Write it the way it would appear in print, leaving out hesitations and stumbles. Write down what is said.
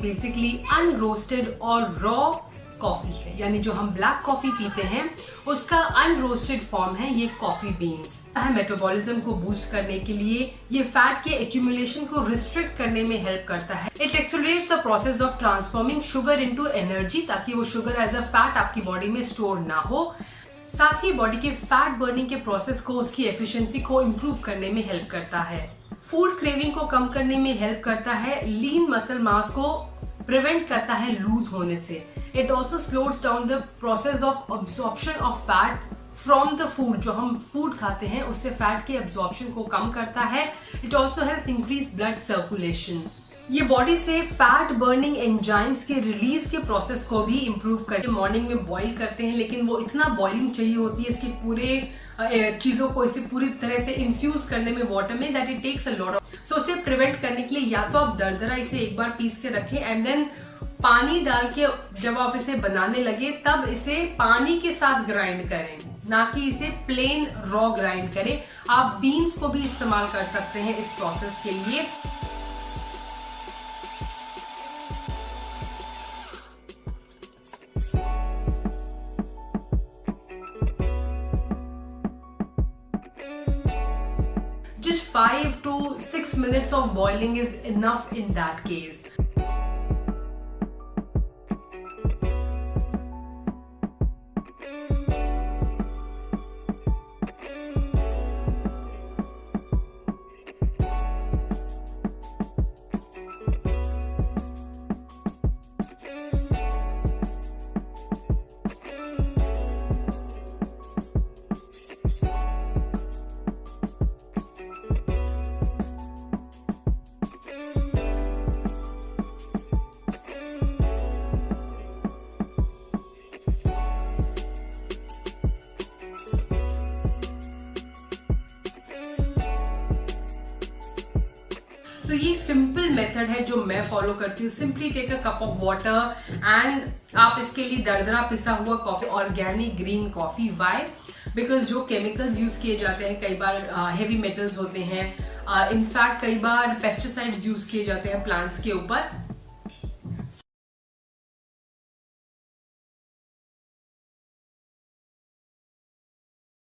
Basically unroasted और raw coffee है, यानी जो हम ब्लैक कॉफी पीते हैं उसका अनरोस्टेड फॉर्म है ये कॉफी बीन्स। मेटाबॉलिज्म को बूस्ट करने के लिए ये फैट के एक्यूमुलेशन को रिस्ट्रिक्ट करने में हेल्प करता है। It accelerates the process of transforming sugar into energy, ताकि वो शुगर एज अ फैट आपकी बॉडी में स्टोर ना हो। साथ ही बॉडी के फैट बर्निंग के प्रोसेस को, उसकी एफिशिएंसी को इम्प्रूव करने में हेल्प करता है। फूड क्रेविंग को कम करने में हेल्प करता है। लीन मसल मास को प्रिवेंट करता है लूज होने से। It also slows down the process of absorption of fat from the food. जो हम फूड खाते हैं उससे फैट के अब्सॉर्प्शन को कम करता है। It also help increase blood circulation. ये बॉडी से फैट बर्निंग एंजाइम्स के रिलीज के प्रोसेस को भी इम्प्रूव करके मॉर्निंग में बॉईल करते हैं, लेकिन वो इतना बॉइलिंग चाहिए होती है इसके पूरे चीजों को इसे पूरी तरह से इन्फ्यूज करने में वाटर में, that it takes a lot of. So उसे प्रिवेंट करने के लिए या तो आप दरदरा इसे एक बार पीस के रखें एंड देन पानी डाल के जब आप इसे बनाने लगे तब इसे पानी के साथ ग्राइंड करें, ना कि इसे प्लेन रॉ ग्राइंड करें। आप बीन्स को भी इस्तेमाल कर सकते हैं इस प्रोसेस के लिए। Just 5 to 6 minutes of boiling is enough in that case. So ये सिंपल मेथड है जो मैं फॉलो करती हूँ। Simply take a cup of water and आप इसके लिए दरदरा पिसा हुआ coffee, organic green coffee. Why? Because जो केमिकल्स यूज किए जाते हैं कई बार हेवी मेटल्स होते हैं, इनफैक्ट कई बार पेस्टिसाइड्स यूज किए जाते हैं प्लांट्स के ऊपर।